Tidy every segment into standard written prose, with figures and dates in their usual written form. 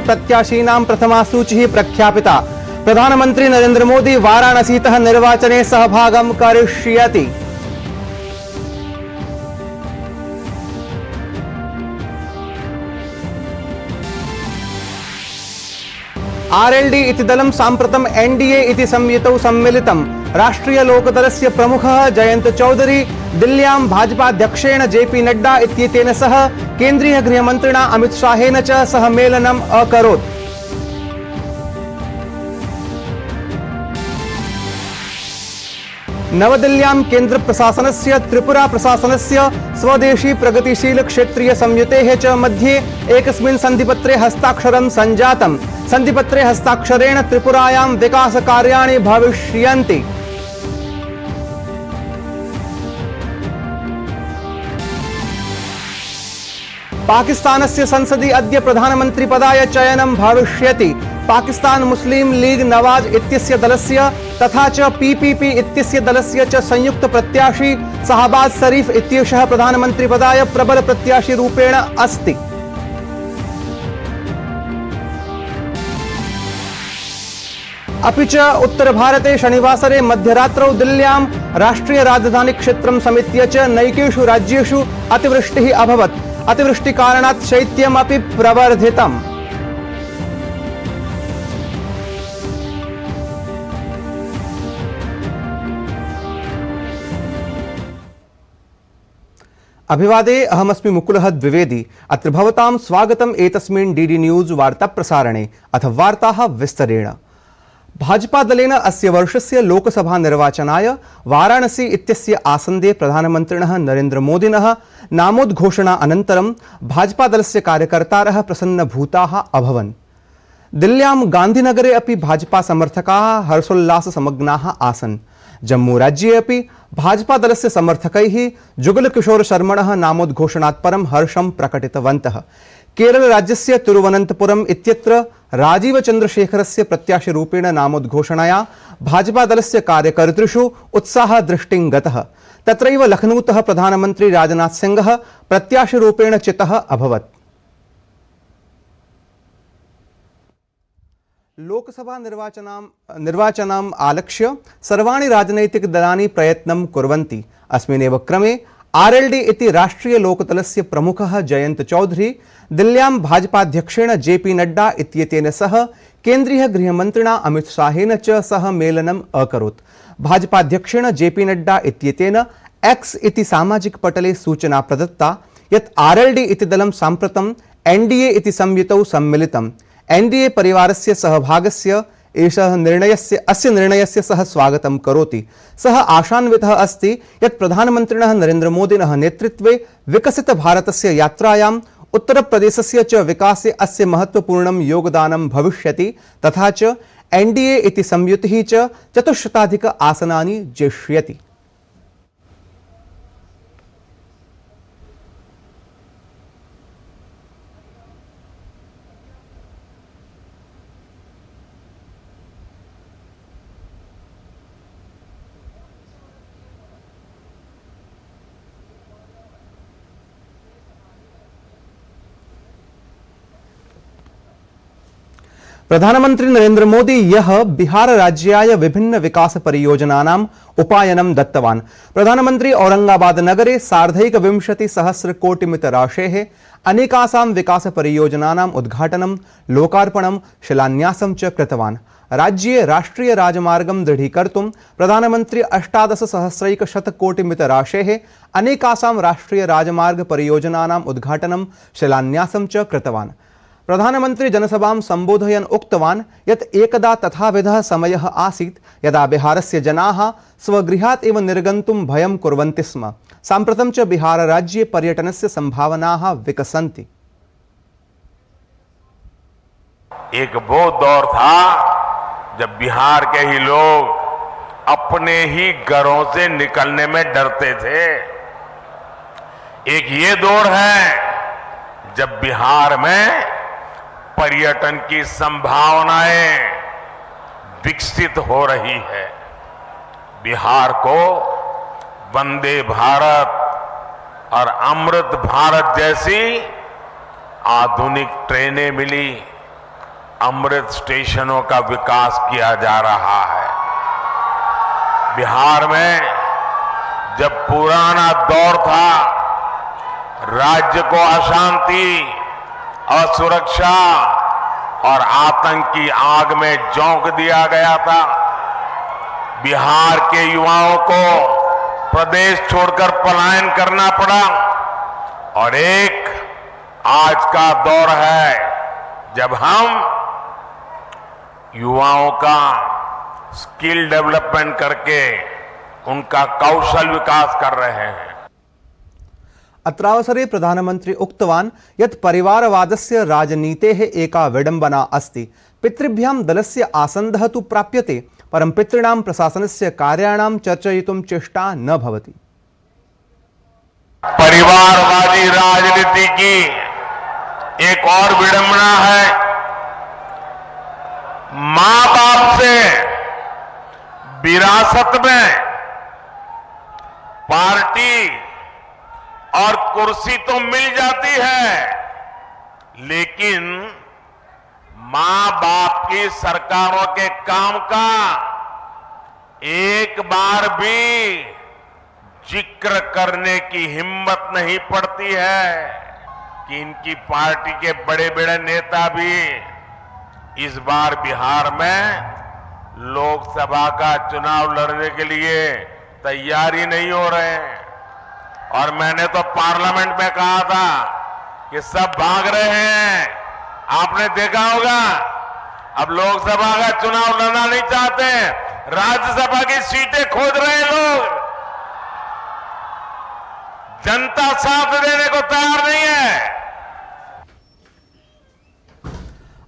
प्रत्याशीनां प्रथमा सूचिः प्रख्यापिता। प्रधानमंत्री नरेंद्र मोदी वाराणसीतः निर्वाचने सहभागं करिष्यति। आरएलडी इति दलं साम्प्रतं एनडीए इति संयुतौ सम्मिलितम्। राष्ट्रीय लोकदलस्य प्रमुखः जयंत चौधरी दिल्ल्यां भाजपाध्यक्षेण जेपी नड्डा इत्येतेन सह केन्द्रीय गृहमन्त्रिणा अमित शाहेन च सह मेलनम् अकरोत्। नवदिल्ल्यां केन्द्र प्रशासनस्य त्रिपुरा प्रशासनस्य स्वदेशी प्रगतिशील क्षेत्रीय संयुतेः च मध्ये एकस्मिन् सन्धिपत्रे हस्ताक्षरं सञ्जातम्। सन्धिपत्रे हस्ताक्षरेण त्रिपुरायां विकासकार्याणि भविष्यन्ति। पाकिस्तानस्य संसदि अद्य प्रधानमंत्री पदाय चयनं भविष्यति। पाकिस्तान मुस्लिम लीग नवाज इत्यस्य दलस्य तथा च पीपीपी इत्यस्य दलस्य च संयुक्त प्रत्याशी शहबाज शरीफ इत्येषः प्रधानमंत्री पदाय प्रबल प्रत्याशी रूपेण अस्ति। अपि च उत्तर भारते शनिवासरे मध्यरात्रौ दिल्ल्यां राष्ट्रीय राजधानी क्षेत्रं समेत्य च नैकेषु राज्येषु अतिवृष्टिः अभवत्। अतिवृष्टिकारणात् शैत्यमपि प्रवर्धितम्। अभिवादे अहमस्मि मुकुलः द्विवेदी। अत्र भवतां स्वागतम् एतस्मिन् डीडी न्यूज वार्ता प्रसारणे। अथ वार्ताः विस्तरेण। भाजपा दलेन अस्य वर्षस्य लोकसभा निर्वाचनाय वाराणसी इत्यस्य आसन्दे प्रधानमन्त्रिणः नरेन्द्र मोदिनः नामोद्घोषणा अनन्तरं भाजपा दलस्य कार्यकर्तारः प्रसन्नभूताः अभवन्। दिल्ल्यां गान्धीनगरे अपि भाजपा समर्थकाः हर्षोल्लाससमग्नाः आसन्। जम्मू राज्ये अपि भाजपा दलस्य समर्थकैः जुगलकिशोर शर्मणः नामोद्घोषणात् परं हर्षं प्रकटितवन्तः। केरल राज्यस्य तिरुवनन्तपुरम् इत्यत्र राजीव चन्द्रशेखरस्य प्रत्याशिरूपेण नामोद्घोषणया भाजपा दलस्य कार्यकर्तृषु उत्साहः दृष्टिं गतः। तत्रैव लखनऊतः प्रधानमन्त्री राजनाथ सिंहः प्रत्याशिरूपेण चितः अभवत्। लोकसभा निर्वाचनम् आलक्ष्य सर्वाणि राजनैतिकदलानि प्रयत्नं कुर्वन्ति। अस्मिन्नेव क्रमे आरएलडी इति राष्ट्रीय लोकदलस्य प्रमुखः जयंत चौधरी दिल्ल्यां भाजपाध्यक्षेण जेपी नड्डा इत्येतेन सह केन्द्रीय गृहमन्त्रिणा अमित शाहेन च सह मेलनम् अकरोत्। भाजपाध्यक्षेण जेपी नड्डा इत्येतेन एक्स इति सामाजिकपटले सूचना प्रदत्ता यत् आरएलडी इति दलं साम्प्रतं एनडीए इति संयुतौ सम्मिलितम्। एनडीए परिवारस्य सहभागस्य अस्य निर्णयस्य सः स्वागतं करोति। सः आशान्वितः अस्ति यत् प्रधानमन्त्रिणः नरेन्द्र मोदिनः नेतृत्वे विकसित भारतस्य यात्रायाम् उत्तरप्रदेशस्य च विकासे अस्य महत्वपूर्णं योगदानं भविष्यति तथा च एनडीए इति संयुतिः च 400 आसनानि जेष्यति। प्रधानमंत्री नरेंद्र मोदी यह बिहार राज्याय विभिन्न विकास परियोजनानाम् उपायनं दत्तवान्। प्रधानमंत्री औरंगाबाद नगरे 1,20 सहस्रकोटिमितराशेः अनेकासां विकास परियोजनानाम् उद्घाटनं, लोकार्पणं, शिलान्यासं च कृतवान्। राज्ये राष्ट्रीय राजमार्गं दृढीकर्तुं प्रधानमंत्री 18,100 अनेकासां राष्ट्रीय राजमार्ग परियोजनानाम् उद्घाटनं, शिलान्यासं च कृतवान्। प्रधानमंत्री जनसभां संबोधयन् उक्तवान् यत् एकदा तथाविधः समयः आसीत् यदा बिहारस्य जनाः स्वगृहात् एव निर्गन्तुं भयं कुर्वन्ति स्म। साम्प्रतं च बिहार राज्ये पर्यटनस्य संभावनाः विकसन्ति। एक वो दौर था जब बिहार के ही लोग अपने ही घरों से निकलने में डरते थे। एक ये दौर है जब बिहार में पर्यटन की संभावनाएं विकसित हो रही है। बिहार को वंदे भारत और अमृत भारत जैसी आधुनिक ट्रेनें मिली, अमृत स्टेशनों का विकास किया जा रहा है। बिहार में जब पुराना दौर था, राज्य को अशांति, असुरक्षा और आतंक की आग में झोंक दिया गया था। बिहार के युवाओं को प्रदेश छोड़कर पलायन करना पड़ा और एक आज का दौर है जब हम युवाओं का स्किल डेवलपमेंट करके उनका कौशल विकास कर रहे हैं। अत्रावसरे प्रधानमंत्री उक्तवान् यत् परिवारवादस्य राजनीतेः एका विडम्बना अस्ति। पितृभ्यां दलस्य आसन्दः तु प्राप्यते, परं पितॄणां प्रशासनस्य कार्याणां चर्चयितुं चेष्टा न भवति। परिवारवादी राजनीति की एक और विडंबना है, मां बाप से विरासत में पार्टी और कुर्सी तो मिल जाती है, लेकिन मां बाप की सरकारों के काम का एक बार भी जिक्र करने की हिम्मत नहीं पड़ती है कि इनकी पार्टी के बड़े बड़े नेता भी इस बार बिहार में लोकसभा का चुनाव लड़ने के लिए तैयारी नहीं हो रहे हैं। और मैंने तो पार्लियामेंट में कहा था कि सब भाग रहे हैं। आपने देखा होगा, अब लोकसभा का चुनाव लड़ना नहीं चाहते, राज्यसभा की सीटें खोज रहे हैं लोग। जनता साथ देने को तैयार नहीं है।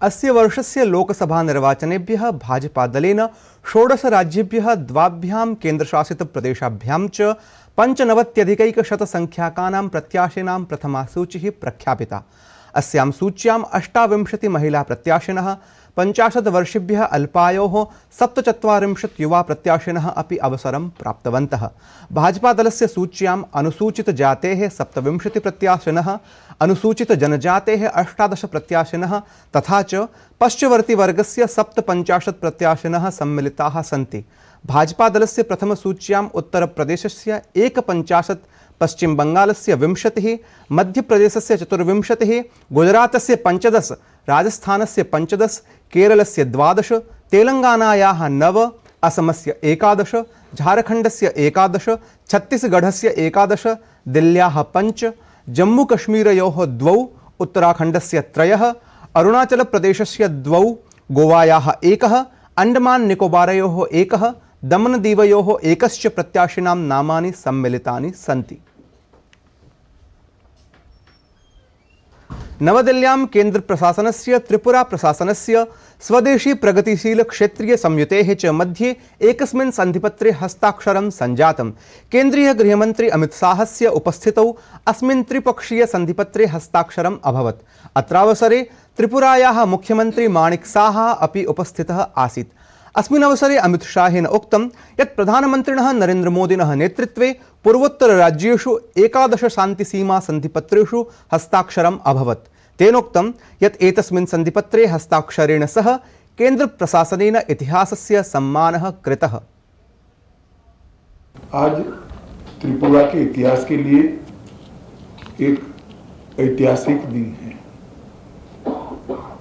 अस्य वर्षस्य लोकसभा निर्वाचनेभ्यः भाजपा दलेन 16 राज्येभ्यः 2 केन्द्रशासित प्रदेशाभ्यां च 95,100 संख्याकानां प्रत्याशिनां प्रथमा सूचिः प्रख्यापिता। अस्यां सूच्यां 28 महिला प्रत्याशिनः, 50 वर्षेभ्यः अल्पायोः 47 युवा प्रत्याशिनः अपि अवसरं प्राप्तवन्तः। भाजपा दलस्य सूच्याम् अनुसूचित जातेः 27 प्रत्याशिनः, अनुसूचित जनजातेः 18 प्रत्याशिनः तथा च पश्चवर्ती वर्गस्य 57 प्रत्याशिनः सम्मिलिताः सन्ति। भाजपा दलस्य प्रथम सूच्याम् उत्तर प्रदेशस्य 51, पश्चिम बंगालस्य 20, मध्य प्रदेशस्य 24, गुजरातस्य 15, राजस्थानस्य 15, केरलस्य 12, तेलंगानायाः 9, असमस्य 11, झारखण्डस्य 11, छत्तीसगढ़स्य 11, दिल्ल्याः 5, जम्मूकश्मीरयोः 2, उत्तराखण्डस्य 3, अरुणाचलप्रदेशस्य 2, गोवायाः 1, अंडमान निकोबारयोः 1, दमनदीवयोः 1 प्रत्याशिनां नामानि सम्मिलितानि सन्ति। नवदिल्ल्यां केन्द्र प्रशासनस्य त्रिपुरा प्रशासनस्य स्वदेशी प्रगतिशील क्षेत्रीय संयुतेः च मध्ये एकस्मिन् सन्धिपत्रे हस्ताक्षरं सञ्जातम्। केन्द्रीय गृहमन्त्री अमित शाहस्य उपस्थितौ अस्मिन् त्रिपक्षीय सन्धिपत्रे हस्ताक्षरम् अभवत्। अत्रावसरे त्रिपुरायाः मुख्यमन्त्री माणिक साहा अपि उपस्थितः आसीत्। अस्मिन् अवसरे अमित शाहेन उक्तं यत् प्रधानमन्त्रिणः नरेन्द्रमोदिनः नेतृत्वे पूर्वोत्तरराज्येषु 11 शान्तिसीमा सन्धिपत्रेषु हस्ताक्षरम् अभवत्। तेनोक्तं यत् एतस्मिन् सन्धिपत्रे हस्ताक्षरेण सह केन्द्र प्रशासनेन इतिहासस्य सम्मानः कृतः। आज त्रिपुरा के इतिहास के लिए एक ऐतिहासिक दिन है।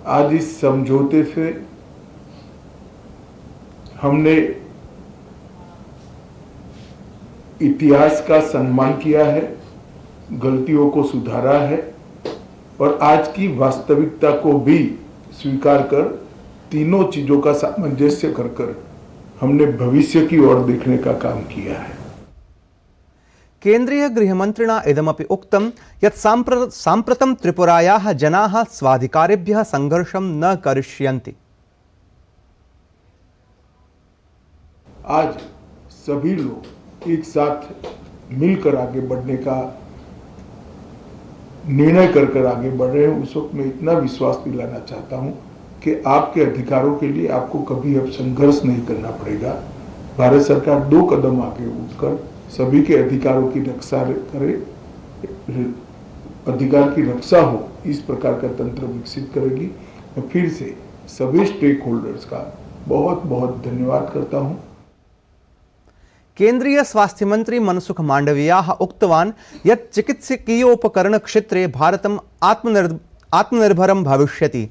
आज इस समझौते से हमने इतिहास का सम्मान किया है, गलतियों को सुधारा है और आज की वास्तविकता को भी स्वीकार कर तीनों चीजों का सामंजस्य कर हमने भविष्य की ओर देखने का काम किया है। केन्द्रीय गृहमन्त्रिणा इदमपि उक्तं यत् साम्प्रतं त्रिपुरायाः जनाः स्वाधिकारेभ्यः संघर्षं न करिष्यन्ति। आज सभी लोग एक साथ मिलकर आगे बढ़ने का निर्णय कर आगे बढ़ रहे हैं। उस वक्त मैं इतना विश्वास दिलाना चाहता हूं कि आपके अधिकारों के लिए आपको कभी अब संघर्ष नहीं करना पड़ेगा। भारत सरकार 2 कदम आगे उठकर सभी के अधिकारों की रक्षा करे, अधिकार की रक्षा हो इस प्रकार का तंत्र विकसित करेगी। मैं फिर से सभी स्टेक होल्डर्स का बहुत बहुत धन्यवाद करता हूं। केंद्रीय स्वास्थ्य मंत्री मनसुख मांडवियाः उक्तवान् यत् चिकित्सकीयोपकरणक्षेत्रे भारतम् आत्मनिर्भरं भविष्यति।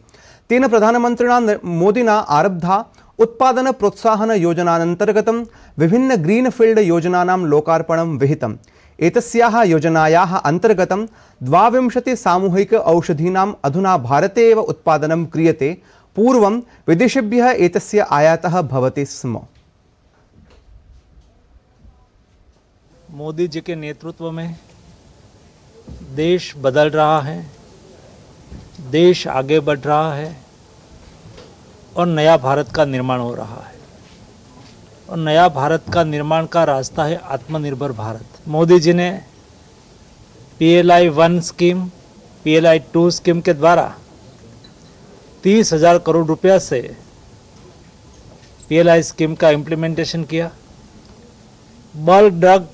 तेन प्रधानमन्त्रिणा मोदिना आरब्धा उत्पादन प्रोत्साहन योजनान्तर्गतं विभिन्न ग्रीनफील्ड योजनानां लोकार्पणं विहितम्। एतस्याः योजनायाः अन्तर्गतं 22 सामूहिक औषधीनाम् अधुना भारते एव उत्पादनं क्रियते। पूर्वं विदेशेभ्यः एतस्य आयातः भवति स्म। मोदी जी के नेतृत्व में देश बदल रहा है, देश आगे बढ़ रहा है और नया भारत का निर्माण हो रहा है। और नया भारत का निर्माण का रास्ता है आत्मनिर्भर भारत। मोदी जी ने PLI 1 स्कीम, PLI 2 स्कीम के द्वारा 30,000 करोड़ रुपया से PLI स्कीम का इम्प्लीमेंटेशन किया। बल्क ड्रग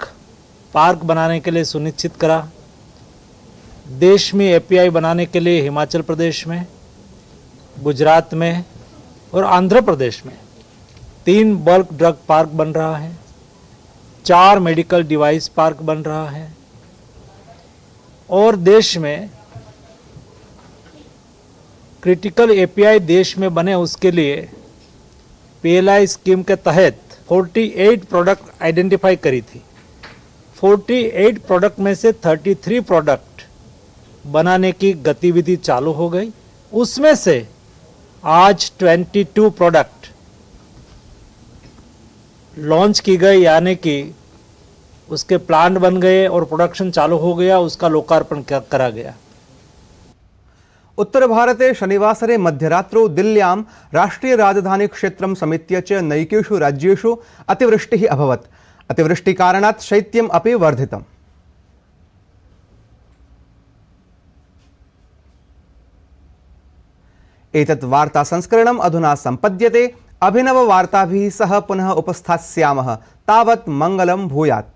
पार्क बनाने के लिए सुनिश्चित करा। देश में API बनाने के लिए हिमाचल प्रदेश में, गुजरात में और आंध्र प्रदेश में 3 बल्क ड्रग पार्क बन रहा है, 4 मेडिकल डिवाइस पार्क बन रहा है और देश में क्रिटिकल API देश में बने उसके लिए PLI स्कीम के तहत 48 प्रोडक्ट आइडेंटिफाई करी थी। 48 प्रोडक्ट में से 33 प्रोडक्ट बनाने की गतिविधि चालू हो गई। उसमें से आज 22 प्रोडक्ट लॉन्च की गई, यानी कि उसके प्लांट बन गए और प्रोडक्शन चालू हो गया, उसका लोकार्पण करा गया। उत्तरभारते शनिवासरे मध्यरात्रौ दिल्ल्यां राष्ट्रियराजधानीक्षेत्रं समेत्य च नैकेषु राज्येषु अतिवृष्टिः अभवत्। अतिवृष्टिकारणात् शैत्यम् अपि वर्धितम्। एतत् वार्तासंस्करणम् अधुना सम्पद्यते। अभिनववार्ताभिः सह पुनः उपस्थास्यामः। तावत् मङ्गलं भूयात्।